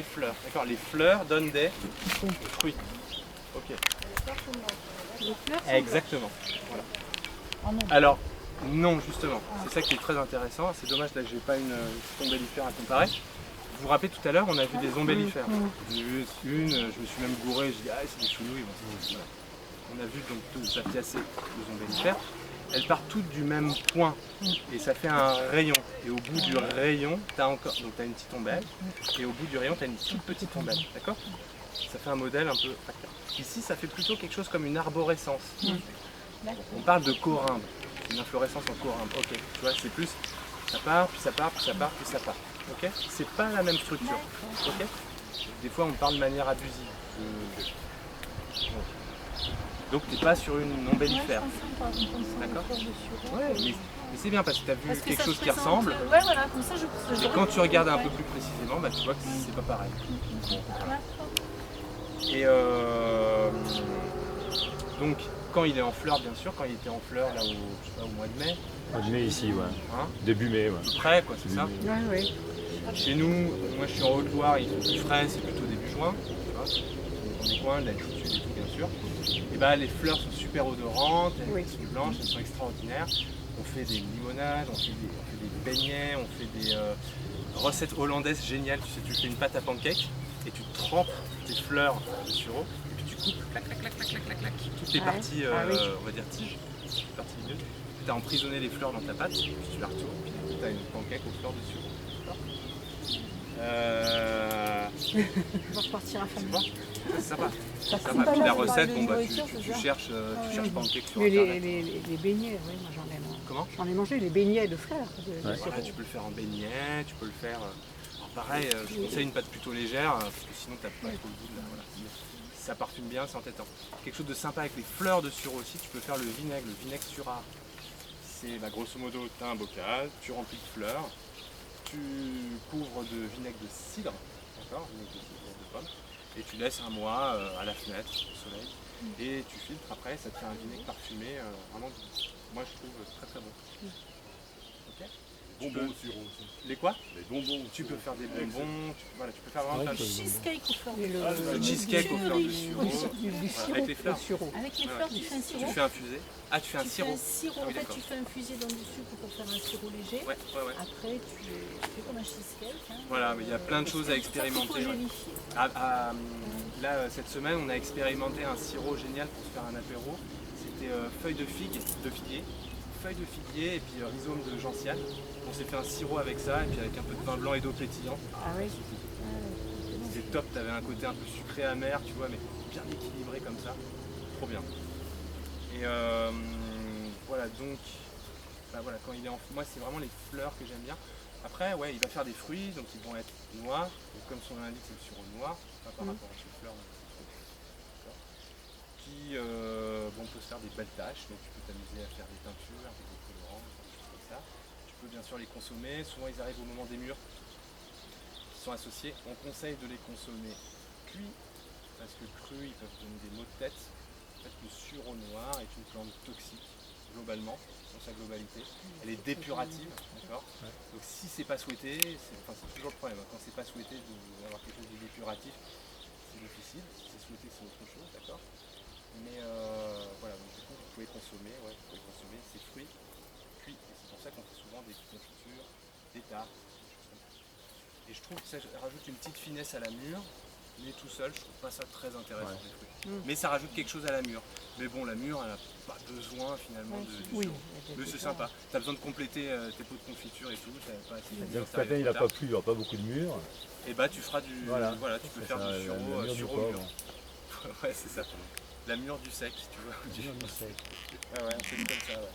et fleurs. D'accord, les fleurs donnent des fruits. Ok. Les fleurs sont Exactement. Voilà. en nombre. Alors, non, justement. C'est ça qui est très intéressant. C'est dommage là que j'ai pas une ombellifère à comparer. Vous vous rappelez tout à l'heure, on a vu des ombellifères. J'ai vu une, je me suis même gouré, j'ai dit ah c'est des chounouilles. Voilà. On a vu donc deux apiacées, deux ombellifères. Elles partent toutes du même point et ça fait un rayon. Et au bout du rayon, tu as encore donc t'as une petite ombelle et au bout du rayon, tu as une toute petite ombelle. D'accord? Ça fait un modèle un peu fractal. Ici, ça fait plutôt quelque chose comme une arborescence. On parle de corymbe, une inflorescence en corymbe. Ok, tu vois, c'est plus ça part, puis ça part, puis ça part, puis ça part. Ok? C'est pas la même structure. Ok? Des fois, on parle de manière abusive. Bon. Donc, tu n'es pas sur une ombellifère. D'accord? Ouais, mais c'est bien parce que tu as vu quelque chose qui ressemble. Ouais, voilà, comme ça je. Et quand tu regardes un peu plus précisément, bah, tu vois que c'est pas pareil. Et donc, quand il est en fleurs, bien sûr, quand il était en fleurs là, je sais pas, au mois de mai, Mois de mai ici, ouais. hein, Début mai, ouais. à peu près, quoi, c'est ça. Ouais, ouais. Chez nous, moi je suis en Haute-Loire, il fait plus frais, c'est plutôt début juin, tu vois, dans des coins, de l'altitude et tout, bien sûr. Et bah, les fleurs sont super odorantes, elles sont blanches, elles sont extraordinaires. On fait des limonades, on fait des beignets, on fait des recettes hollandaises géniales. Tu sais, tu fais une pâte à pancake et tu trempes tes fleurs de sureau et puis tu coupes, clac, clac, clac, clac, clac, clac, clac, toutes les parties, on va dire tiges, toutes les parties minutes. Tu as emprisonné les fleurs dans ta pâte, puis tu la retournes, puis tu as une pancake aux fleurs de sureau. On va repartir à C'est famille. bon, c'est sympa. Ça Sympa. coûte pas Puis la mal, recette, de bon, bah, nourriture, tu c'est ça cherches pancake sur Mais internet. les beignets, oui, moi j'en ai mangé. Comment? J'en ai mangé, les beignets de fleurs. Voilà, tu peux le faire en beignet, tu peux le faire. Alors pareil, je conseille une pâte plutôt légère, parce que sinon tu n'as pas trop le goût de la. Voilà. Si ça parfume bien, c'est entêtant. Quelque chose de sympa avec les fleurs de sureau aussi, tu peux faire le vinaigre sur art. C'est bah, grosso modo, tu as un bocal, tu remplis de fleurs, tu couvres de vinaigre de cidre, d'accord, vinaigre de cidre de pomme, et tu laisses un mois à la fenêtre, au soleil, et tu filtres après, ça te fait un vinaigre parfumé, vraiment, moi je trouve très très bon. Ok. Bonbons au sureau aussi. Les quoi? Les bonbons au Tu peux sureau. faire des bonbons, voilà, tu peux faire vraiment plein de choses. Cheesecake aux fleurs. Le cheesecake aux fleurs de sureau, avec les fleurs. Avec les fleurs, tu fais un sirop. Tu fais infuser. Ah, tu fais un Tu fais sirop. un sirop, Ah oui, en fait d'accord. tu fais infuser dans du sucre pour faire un sirop léger. Ouais. Après tu fais comme un cheesecake. Hein. Voilà, mais il y a plein de choses à expérimenter. Ouais. Là, cette semaine, on a expérimenté un sirop génial pour se faire un apéro. C'était feuilles de figuier, feuilles de figuier et puis rhizome de gentiane. On s'est fait un sirop avec ça et puis avec un peu de vin blanc et d'eau pétillante. Ah oui. C'était top, t'avais un côté un peu sucré amer, tu vois, mais bien équilibré comme ça. Trop bien. Et voilà, donc, bah voilà, quand il est en... Moi, c'est vraiment les fleurs que j'aime bien. Après, ouais, il va faire des fruits, donc ils vont être noirs. Donc, comme son nom l'indique, c'est le sureau noir, pas par rapport à ces fleurs. Qui, bon, on peut se faire des belles tâches, donc tu peux t'amuser à faire des teintures, des colorants, des choses comme ça. Tu peux bien sûr les consommer. Souvent, ils arrivent au moment des mûres qui sont associés. On conseille de les consommer cuits, parce que crus, ils peuvent donner des maux de tête. En fait, le sureau noir est une plante toxique, globalement, dans sa globalité. Elle est dépurative, d'accord. Donc si c'est pas souhaité, c'est toujours le problème. Quand c'est pas souhaité d'avoir quelque chose de dépuratif, c'est difficile. Si c'est souhaité, c'est autre chose, d'accord. Mais voilà, donc du coup, vous pouvez consommer ces fruits cuits. Et c'est pour ça qu'on fait souvent des confitures, des tartes, des choses comme ça. Et je trouve que ça rajoute une petite finesse à la mûre. Mais tout seul, je trouve pas ça très intéressant, les fruits. Mais ça rajoute quelque chose à la mûre. Mais bon, la mûre, elle n'a pas besoin finalement de sureau. Mais c'est sympa. Tu as besoin de compléter tes pots de confiture et tout. Pas assez de Donc ce matin, il n'a pas plu, il n'y aura pas beaucoup de murs. Et bah, tu feras du. Voilà, tu peux faire du sureau mûr. Ouais, c'est ça. La mûre du sec, tu vois. Mur du sec. Ouais, on fait comme ça, ouais.